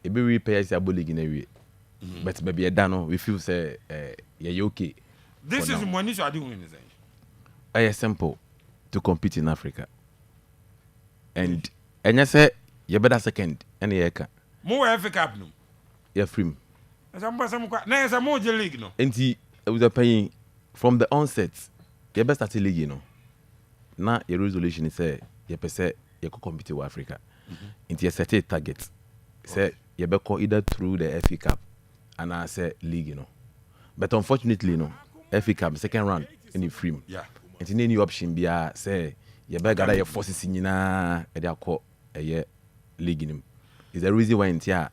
be repair say abo league in area. But maybe a dano we feel say yeah okay. This is money so I do win It's simple to compete in Africa. And you say you better second any year can. More Africa Cup no. You're free. Some na some more league no. And it was a paying from the onset. You better start league, you know. Now your resolution is say you say you could compete with Africa. Into your set target. Say you better either through the FA Cup and I say league, you know. But unfortunately, you know, FA Cup second round in the free. Yeah. And any new option be say you better gather your forces in na e dey call a league in. Is the reason why in tia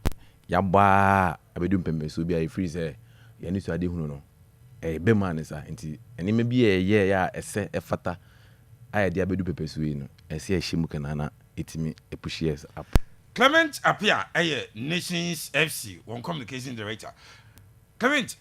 ya ba abedu mpembe so be free say you need to ade hunu no. Be man is nti eni me be ya ese efata I dey abedu pepe so no. Ese e hyimu kana na etimi e push years up. Clement Apia Nations FC one communication director. Clement,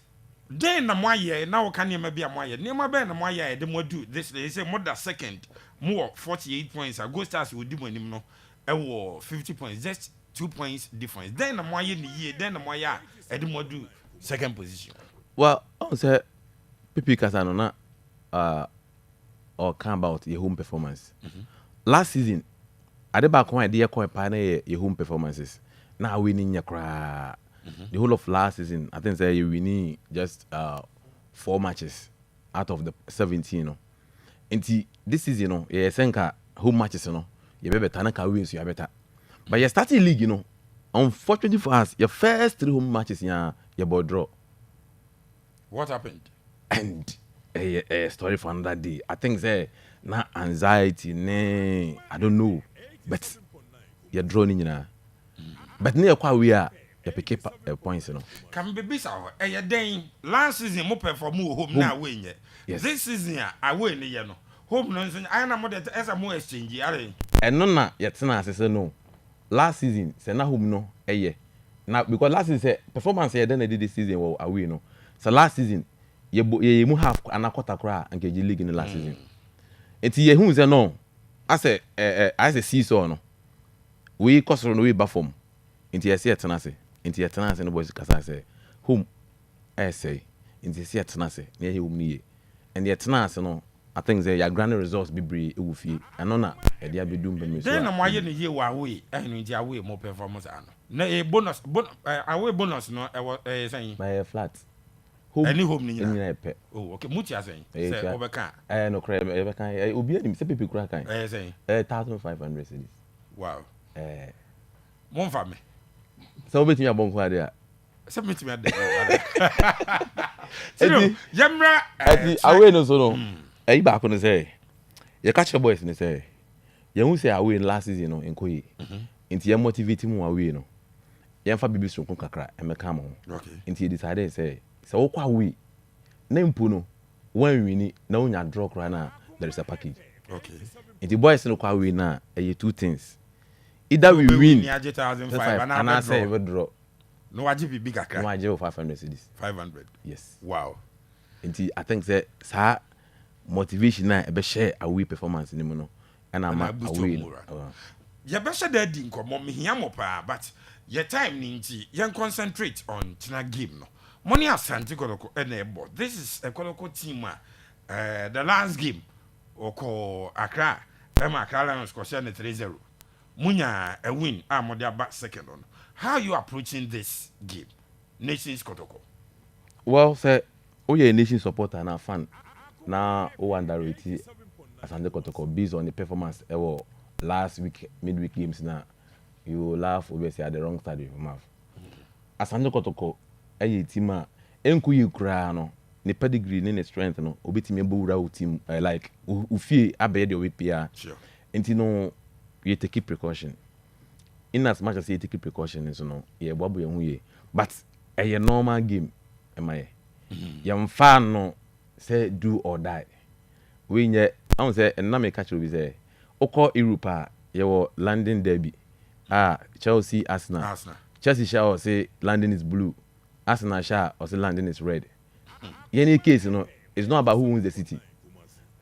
then na moye now can you maybe a moye. Nema be na moye de mo do this they say more than second more 48 points. Go Stars will do him no. 50 points, just 2 points difference. Then na moye ni year, then na moye e de mo do second position. Well, I say Pipi Kasano na or come about your home performance. Last season I did back when I did your home performances. Now winning your cry. The whole of last season, I think say you winning just 4 matches out of the 17. You know. And this season, you know, you think home matches, you know, you better Tanaka wins, you better. But you starting league, you know. Unfortunately for us, your first 3 home matches, you ball draw. What happened? And a story for another day. I think say na anxiety, I don't know. But you're drawing, you know. But near quite we are. You pick up points, you know. Can be busy. Then last season, more perform home now win yet. Yes. This season, I win the no. Home no, I am more that as a more exchange. And no, yet na say no. Last season, say na home no, now because last season say performance then they did this season well away no. So last season, you have an quarter cry and get league in the last season. It's ye who say no. I say see so no. We cost on the way back from. Into your seat and into your tenants and the boys because I say whom I say into your seat and I say near him near and your tenants no I think say your grand results be brave it will feel and on that they be doing be then I'm why you year away and in your way more performance no a bonus away bonus no I was saying by a flat home any home in your pet oh okay mutia saying say overcan no crab ever can obi him say people crack can saying 1,500 cedis wow one for me. So bet you bon kwa there. Submit me there. Yamra away no so no. E back on say. You catch your boys and say. You who say away last season no enkoyi. Nti you motivate mu away no. You fa bibi so kakra e meka mo. Okay. Nti you decide say wo kwa away. Na mpo no one win na unya draw kra na there is a package. Okay. Nti boys no kwa away na e 2 things. Either we win 1,005 and I say we draw. No, I give you bigger crack. No, I give 500 cedis. 500. Yes. Wow. And I think that sa motivation na e be share away performance ni mo no. And I'm away. You be share that din komo me hia mo pa but your time ni nti you concentrate on tina game no. Money Asante Kotoko na ebo. This is a Kotoko team the last game oko Accra. Accra Lions score 3-0. Munya a win, I'm back second on. How are you approaching this game? Nations Kotoko. Well, sir, you're a nation supporter and a fan. Now, underrated Asante Kotoko based on the performance last week, midweek games now. You laugh obviously at the wrong side of your mouth. Asante Kotoko, a team, enku you cry no. The pedigree, the strength, no. Obitimi bura team like ufi abede WPR. Sure. And you know. You take precaution. In as much as you take precaution, so no, yeah, babu ye. But a normal game, am I? Young fan no say do or die. We nye, I don't say, and now me catch you say, Oko Europa, your London derby. Chelsea, Arsenal. Chelsea shall say London is blue. Arsenal shall or say London is red. In any case, you know, it's not about who wins the city.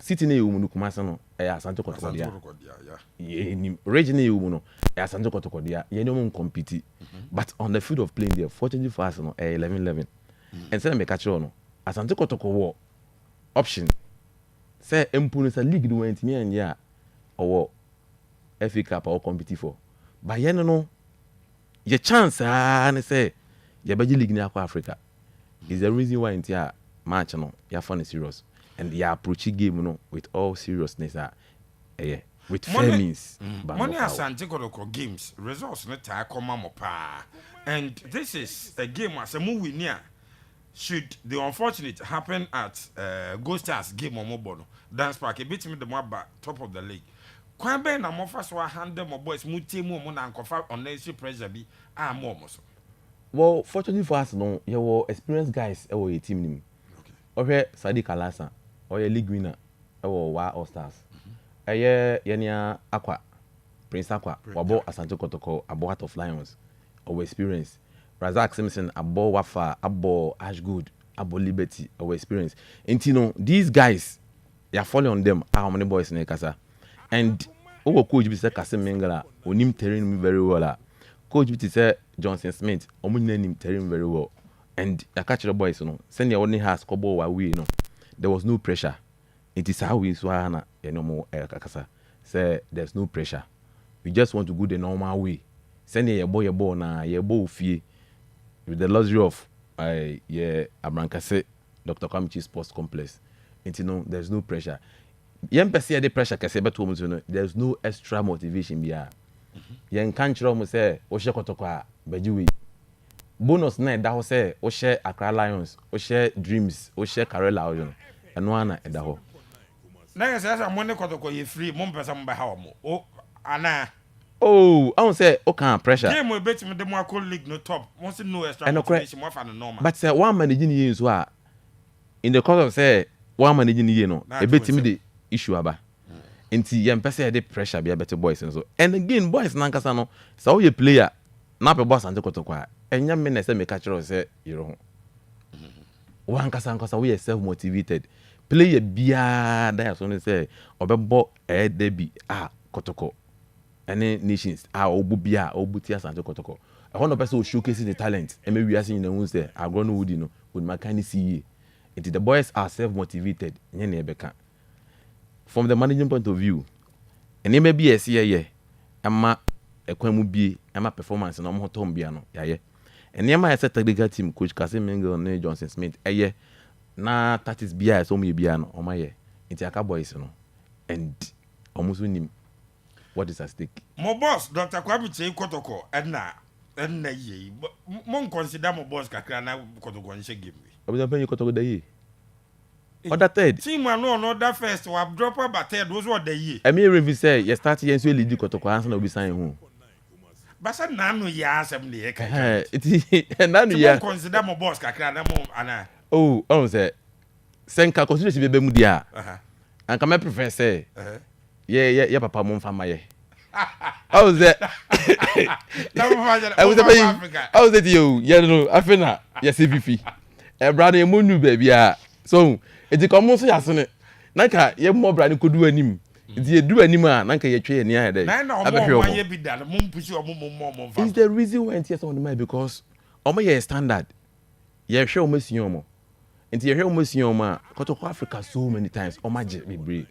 city na ewu no Kumasi no Asante Kotoko dia ye region na ewu no Asante Kotoko dia ye no compete but on the field of playing there fortunately for us no 11-11 and say me catch no Asante Kotoko wo option say empu say league no went me anya a owo FA Cup or compete for but ye no your chance and say ye beji league na Africa is the reason why intia match no you fun serious and you approach game no with all seriousness with fair means money Asante Kotoko games results not come mo pa and this is a game as a movie near should the unfortunate happen at Ghost Stars game on mobile dance park a bit me the more top of the league kwan ben na mo fa so handle mo boys mu team mo na nkofa unnecessary pressure bi more so. Well, fortunately for us no you were experienced guys your team nim okay Sadiq Alasa or your league winner wa All Stars yenia Aqua Prince Aqua wabo Asante Kotoko abo Heart of Lions our experience Razak Simpson abo Wafa abo Ashgood abo Liberty our experience and you know these guys you are falling on them how many boys in Kasa and our coach be say Kasim Mengala onim terrain very well coach be say Johnson Smith omunyina nim terrain very well and I catch the boys no send your only has kobo wa we no there was no pressure it is how we swana more Kasa say there's no pressure we just want to go the normal way send your boy na your boy fie with the luxury of Abrankase Dr. Kwame Sports Complex and you know there's no pressure yen pese the pressure kase beto mu no there's no extra motivation bia yen kan kire mu say o hye Kotoko a bajiwe bonus na da ho say o hye Accra Lions o hye Dreams o hye Karela o no eno ana da ho na yes as money Kotoko ye free mo pesa mo ba ha mo o ana oh I won't say o kan pressure game we bet me the mo league no top once no extra motivation mo fa no normal but say one managing ye so a in the course of say one managing ye no e bet me the issue aba enti yem pese the pressure be better boys and so and again boys nankasa no so you player na pe boss Asante Kotoko a enya me na say me catch say you know one kasa we self motivated player bia that so say obebo debi Kotoko any nations obu bia obu ti Asante Kotoko I want to person showcase the talent and maybe we are seeing the ones say agro no would you know would makani see it the boys are self motivated nyene ebeka from the managing point of view and may be a see ama ekwamu bie ama performance na mo tom bia no yaye and yema ya technical team coach Kasim Mengel ne Johnson Smith na that is bia so me bia no omaye nti aka boys no and almost nim what is at stake mo boss Dr. Kwame Kotoko na ye mo consider mo boss kakra na Kotoko nche game we obi da Kotoko da ye other third team no that first we drop about third those what the year I mean review say you start yen so lead Kotoko answer na obi sign hu but say nanu ya asem le ka nanu ya consider mo boss kakra na mo ana oh say senka consider be mu dia anka me prefer say yeah papa mo mfa maye I was there I was there you no afena yes CVP e brother e monu baby so eti komo so yasene nanka ye mo bra ne kodu anim eti ye du anim a nanka ye twe ye nia dey na ye bi da mo mpusi mo is the reason why enti so on the mind because omo ye standard ye hwe omo sian omo enti ye hwe omo sian omo a Kotoko Africa so many times omo age bebre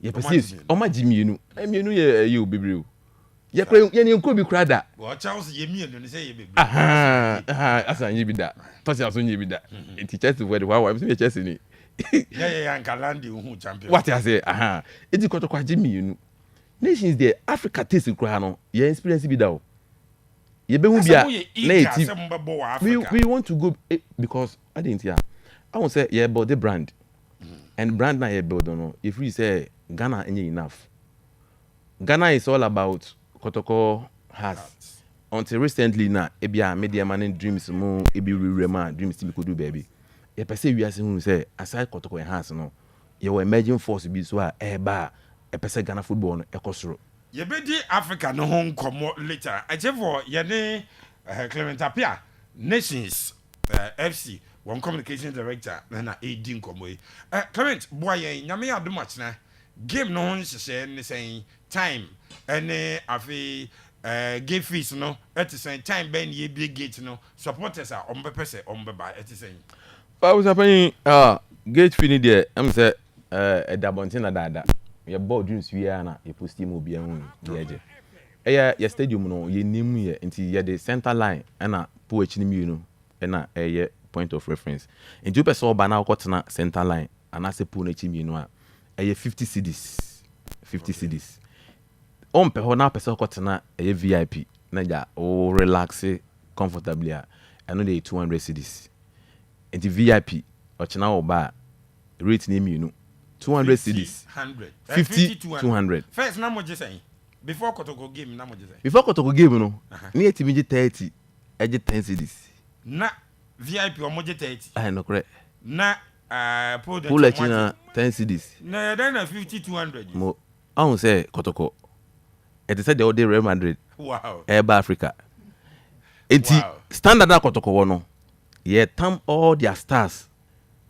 ye perceive omo age mienu ye you bebre ye kra ye ne nko bi kra da wo Charles ye mienu ne say ye bebre asan ye bi da to say aso ye bi da enti Chelsea where why am say Chelsea ni yeah Nkalandi who champion what I say eti Kotoko age mienu nations there Africa taste kra no ye experience bi da o ye be hu bia na we want to go because I didn't hear I won't say yeah but the brand and brand na ye build no if we say Ghana ain't enough Ghana is all about Kotoko has until recently na ebia media man dreams mo ebi rema dreams to could do baby ye pese we ase hu say aside Kotoko has no ye were emerging force bi so a eba e pese Ghana football no ekosoro ye be di Africa no hon komo later aje for ye ne Clement Apia Nations FC one communication director na AD nkomo yi Clement boy nyame adom achena game no ho nhyehyɛ ne sɛn time ɛne afi gate fees no at the same time ben ye big gate no supporters are on purpose on by at the same I was happening gate fee there I'm say a dabontina dada your board dreams we are na you post him obi ehun ye your stadium no ye nim ye nti ye the center line na po echi ni no na ye point of reference nti you person ba na okotena center line and as po na echi mi no a ye 50 cedis 50 cedis on pe ho na person okotena ye VIP na ja o relax comfortably I know they 200 cedis nti VIP ochina wo ba rate ni mi no 200 cedis 100 50 200 first na mo je say before Kotoko game na mo je say before Kotoko game no ni etimi je 30 eje 10 cedis na VIP o mo je 30 I no correct na pull china 10 cedis na then na 50 200 mo I say Kotoko it is said the day Real Madrid wow Eba Africa enti standard na Kotoko wo no ye tam all their stars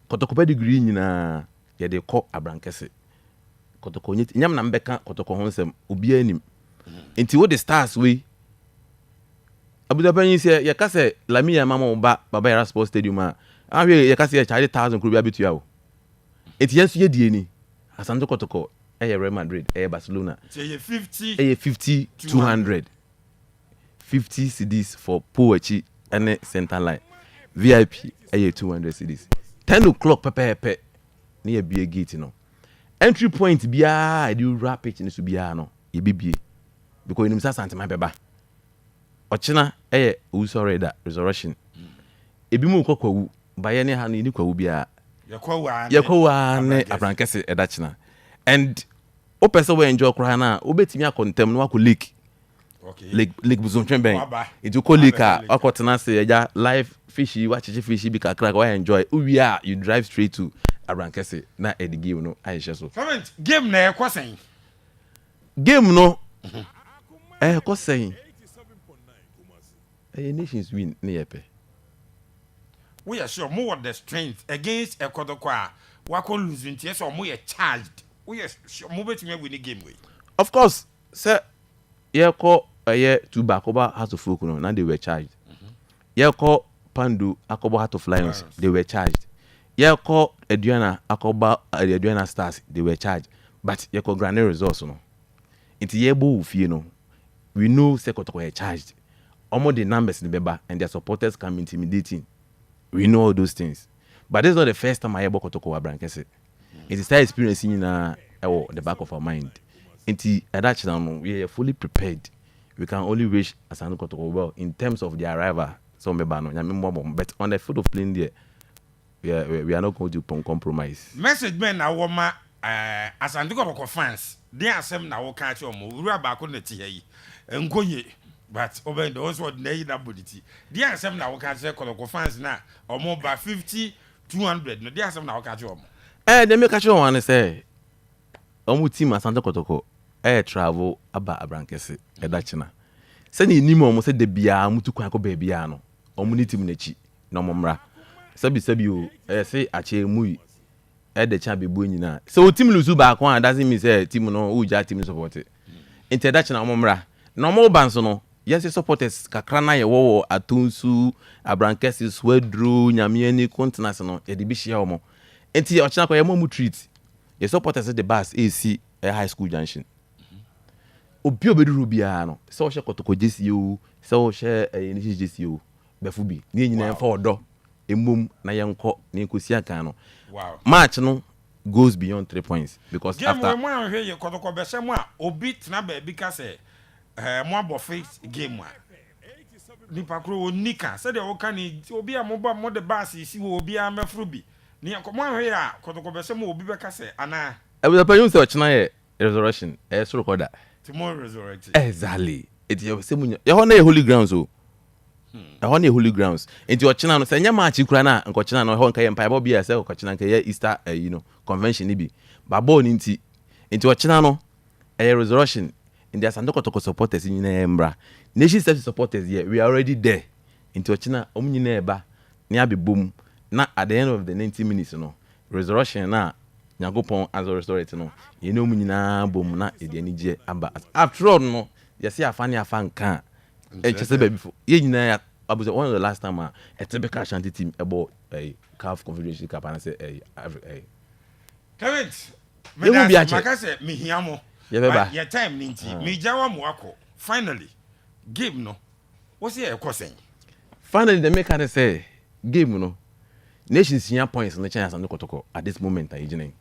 Kotoko pedigree nyina ye de call abrankese Kotoko nyam na mbeka Kotoko ho nsem obi anim enti wo the stars we abuda panyin se ye ka se Lamia mama ba baba era sports stadium a ahwe ye ka se ye charge 1000 kro bi abetua wo enti yenso ye die ni Asante Kotoko Real Madrid Barcelona say 50 50 200 50 cedis for Poachi and center line VIP 200 cedis 10 o'clock pepe near be gate no entry point bia do rapid ni so bia no ye bibie because nim Asante my beba ochina sorry that resurrection ebi mu kokwawu baye ne ha no ni kwawu bia yakwa ne abrankese edachina and o person we enjoy kra na obetimi akontem no akọ lake okay lake buzontwen ben it ko lake akotena se eja live fishy wachichi fishy bi kakra ka enjoy we are you drive straight to abrankese na the game no aisha so comment game na ekosen game no ekosen nations win na yepe we are sure more the strength against Kotoko a wako lose ntie so mo ye charged we are sure mo betime win the game we of course sir ye ko two back over Heart of Folk no, now they were charged. Yeah, call Pandu Akobo Heart of Lions, they were charged. Yeah, call Adriana Akoba Adriana Stars, they were charged. But yeah, call Granary results no. Into Yebo Ufie no, we know Kotoko were charged. Almost the numbers in the Beba and their supporters come intimidating. We know all those things. But this is not the first time I ever Kotoko wa Brankese. It is that experiencing in the back of our mind. Into that channel, we are fully prepared. We can only wish Asante Kotoko well in terms of the arrival. But on the field of playing there, we are not going to compromise. Message men na woma Asante Kotoko fans. They are some na wo catch you mo. We are back on the tea. Nkonye. But over those what they na boditi. They are some na wo catch Kotoko fans na omo ba 50 200. No, they are some na wo catch you mo. They make catch you one say. Omo team Asante Kotoko travel aba abrankese edachina se ni nimo mo se de bia mutu kwan ko ba bia no omo ni team nachi na omomra sabi o se ache mui de cha bebu nyina se o team lusu ba kon doesn't mean say team no o ja team support inte edachina omomra na omo banso no yes supporters kakra na ye wo atonsu abrankese swedru nyame ani continent no ye de bi hia omo enti ochina ko ye mo mu treat ye supporters the bus AC high school junction obi obeduru bia no se o hye Kotoko jesi o se o hye ni jesi o befu bi ni nyina fa odo emom na yenko na enkosi aka no wow match no goes beyond 3 points because game after mo anhwe ye Kotoko be se mo a obi tena ba bi ka se mo abo face game a ni pakro onika se de wo ka ni obi a mo ba mo de bass isi wo obi a mefru bi ni mo anhwe ya Kotoko be se mo obi be ka se ana e be pa yun se o china ye resurrection so recorder tomorrow resurrected exactly it you say munya ye ho na holy grounds o e ho na holy grounds enti o china no se nya match kura na nko china no ho nka ye mpa bo bia se o china nka ye Easter convention ni bi babo ni enti o china no resurrection in the Asante Kotoko supporters nyina embra nation state supporters here we are already there enti o china nyina eba ni abebom na at the end of the 90 minutes no resurrection na Nyankopon as a restorer no ye no mu nyina bom na e de anigye aba after all no ye say afane afanka e chese ba before ye nyina ya abuze one of the last time a typical Ashanti team ebo CAF Confederation Cup and say Current me mu bi ache makase me hiamo your time ninti me jawa mo akọ finally game no what's here ekosen finally the make her say game no nations nya points no chance and Kotoko at this moment agene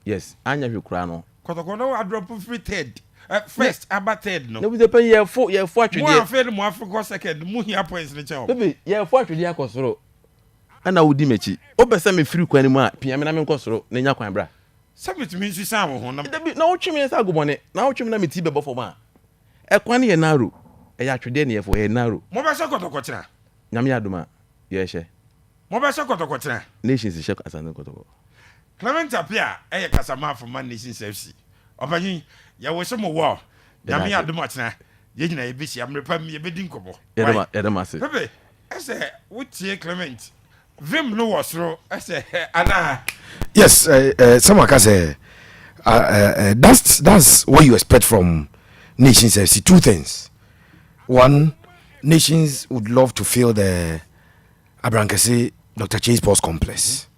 yes anya hwe kura no Kotoko no drop free third first about third no be the year 4 atwede mo afed mo Africa second mo hia points no chen baby year 4 atwede akosoro ana wudi mechi obese me free kwan mu a pia me na me nkosoro na nya kwan bra submit me nsi sam ho na wotwe me sa agobone na wotwe me na me ti bebo fo ma ekwan ye naro ya atwede ne ye fo ye naro mo be se Kotoko kira nyame adoma ye hye mo be se Kotoko kira nations hye Asante Kotoko Clement Apia kasama for man nations FC obanyi ya wo se mo wo nyame adoma kira ye nyina ye bi si amrepa me ye be din kobo ye dem ase bebe ese wotie Clement vim no wasro ese ana yes someone can say that's what you expect from Nations FC. Two things. One, Nations would love to fill the Abrankase Dr. Chase Sports Complex.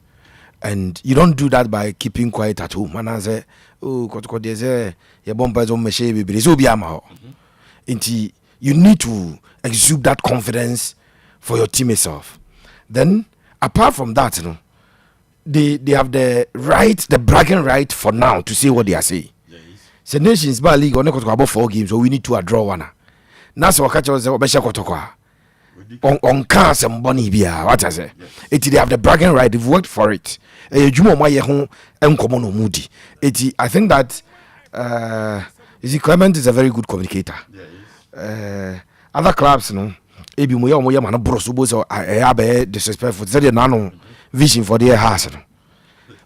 And you don't do that by keeping quiet at home. And I say, oh, Kotoko, there's a bumpers on Meshe, baby. There's Obiama. You need to exude that confidence for your team itself. Then, apart from that, you know, they have the right, the bragging right for now to say what they are saying. Yes. So Nations Bar League, on about 4 games, so we need to draw one. Now, so I catch us on cars and bonnie beer. What I say? They have the bragging right, they've worked for it. I think that Clement is a very good communicator. Other clubs, you know, ebi mo ya man broso so disrespectful say no vision for their house,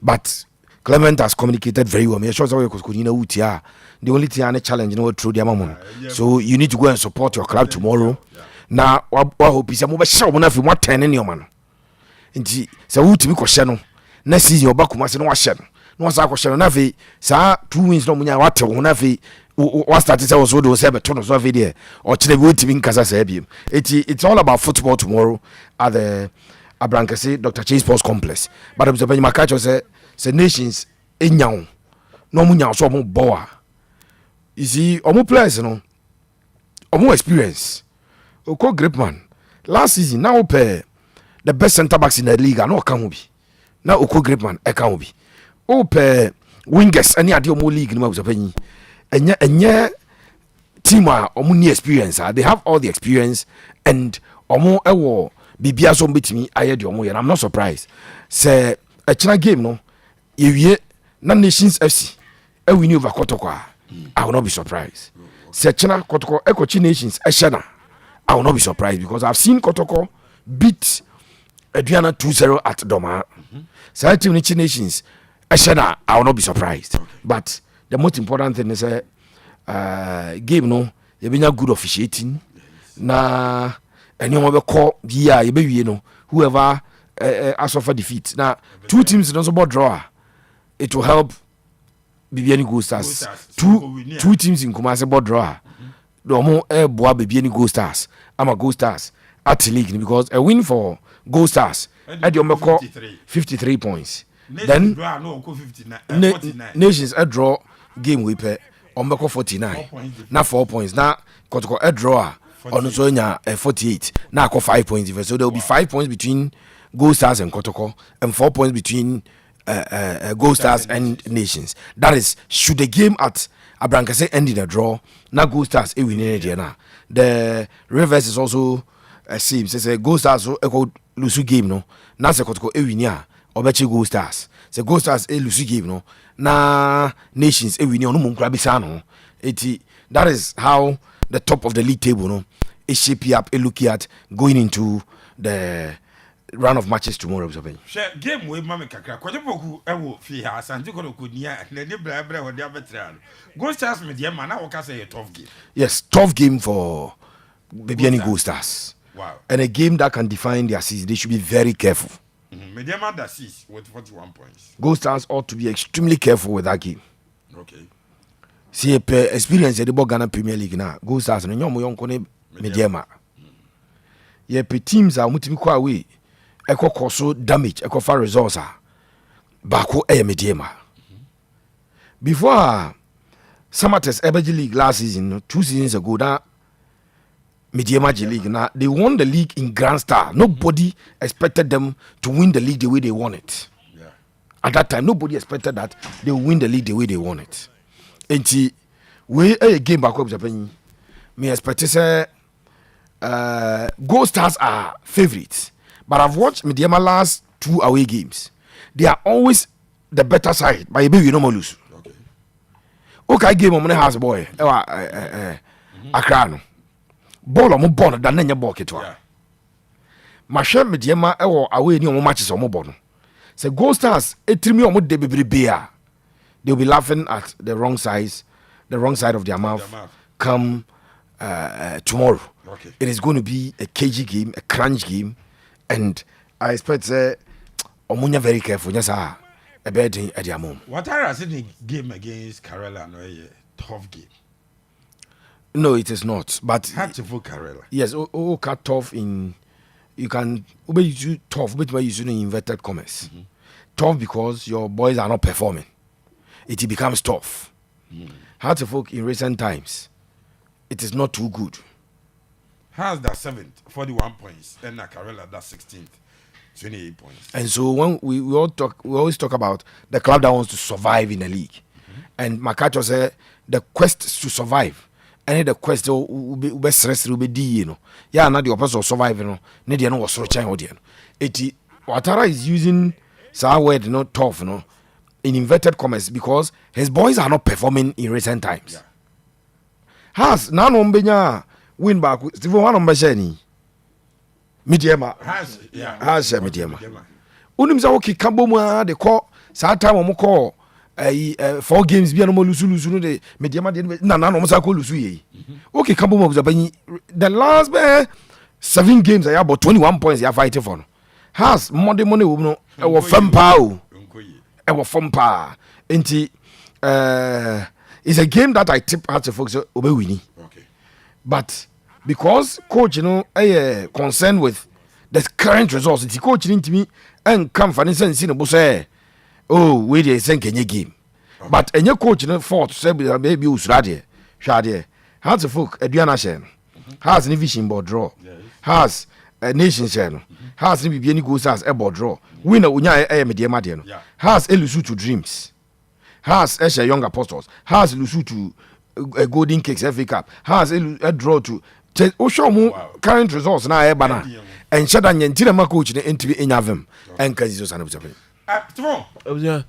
but Clement has communicated very well. Me sure say the only thing and challenge no through their mama, so you need to go and support your club tomorrow. Now wa hope say mo be sure mo na fi mo 10 ne man nti say wutimi ko hye no na season obakuma se no wa hye no sa ko hye no na fi sa 2 wins no munya wate ho na fi what started say was do say beto no so video or kire bi wutimi nkasa say biem it's all about football tomorrow at the Abrankase Dr. Chase Sports Complex. But I'm saying my catch say Nations enyaw no munya so mo boa you see omo players no omo experience Oko Gripman last season now pay the best centre backs in the league and no can be now Oko Gripman e can be o pay wingers any ade omo league no so panyi enye team omo ni experience they have all the experience and omo ewo bibia so betimi aye de omo and I'm not surprised say a china game no yewie na Nations FC e win over Kotoko I will not be surprised say china Kotoko ekochi Nations e shana I will not be surprised because I've seen Kotoko beat Adriana 2-0 at Doma. So team Nations, I will not be surprised. But the most important thing is game no, you be good officiating. Na and you call you know whoever has suffered defeat. Now 2 teams don't support draw. It will help Bibiani Gold Stars. Two teams in Kumasi about draw. Domo boa Bibiani Gold Stars. I'm a Gold Stars at the league because a win for Gold Stars at your 53 points. Then Nations a draw game we pay on 49. Now 4 points. Now Kotoko a draw on Sonia 48. Now 5 points. So there will be 5 points between Gold Stars and Kotoko and 4 points between Gold Stars and Nations. That is should the game at Abrankase end in a draw. Now Gold Stars e win na. The reverse is also same. Say Gold Stars so lose game no. Now say Kotoko e win ya obechi Gold Stars. Say Gold Stars e lose game no. Na Nations e win no mo nkra bisa no. That is how the top of the league table no is shaping up and looking at going into the round of matches tomorrow. Share game we mama kakra kwajepoku ewo fi ha Asante Kotoko nia na de bra wo de abetra. Gold Stars me de man na wo ka say a tough game. Yes, tough game for Bibiani Gold Stars. Wow. And a game that can define their season. They should be very careful. Mediama that 6 with 41 points. Gold Stars ought to be extremely careful with that game. Okay. See, experience the Ghana Premier League now. Gold Stars no nyomo yonko ne Mediama. Ye pe teams a mutimi kwa away. Eko koso damage, eko fa results a. Bako Mediama. Before Samate's Ebergy League last season, 2 seasons ago, that Mediama League, now they won the league in grand style. Nobody expected them to win the league the way they won it. Yeah. At that time, nobody expected that they would win the league the way they won it. And we a game back up Japan. Me expect to say Gold Stars are favorites, but I've watched Mediama last 2 away games. They are always the better side, but you no lose. Okay, game on house boy. Accra no. Ball on born than any ball ketwa. Masha Mediama away ni on matches on born. Say Gold Stars, me on de beer. They'll be laughing at the wrong side of their mouth. Come tomorrow. Okay. It is going to be a cagey game, a crunch game, and I expect Omunya very careful. Yes, sir. A bad thing at their mom. What are the game against Karela? No, a tough game. No, it is not. But Had to vote Karela. yes, cut tough in. You can use tough, but you using inverted commas. Tough because your boys are not performing. It becomes tough. Hard to folk in recent times. It is not too good. Has that 7th, 41 points, and Karela that 16th, 28 points. And so when we always talk about the club that wants to survive in the league. And Makacho said the quest to survive. And the quest will be stressed will be you know. Yeah, not the opposite of survive, you know. Nedia no was so audience. It Ouattara is using some word not tough, you know, in inverted commas because his boys are not performing in recent times. Yeah. Has none on win back Steve one on Bashani. Mediama Has Mediama. Unim za okay Kaboma they call sa time o call 4 games bi no lose no de Mediama de na no sa call lose yi. Okay Kaboma was the last 7 games I have about 21 points they are fighting for. No. Has money wo no e wo fam pa o. E wo fam pa. Enti it's a game that I tip out to folks obe winning. Okay. But because coach, you know, concerned with the current results, the coach didn't me and come for instance in the say, oh, we dey send any game. Okay. But any coach, you know, fought say maybe Usradi, Shadi, has a folk, a Diana Shen, has an vision board draw, has a nation channel, has any any goes as a board draw, winner Unya Media Madiano, has Elusu to dreams, has Esha Young Apostles, has Lusu to a Golden Cakes FA Cup, has a draw to Oshomu current results na e bana and shada nyentire ma coach ne interview enyavem and kazizo sana busabe Tomorrow.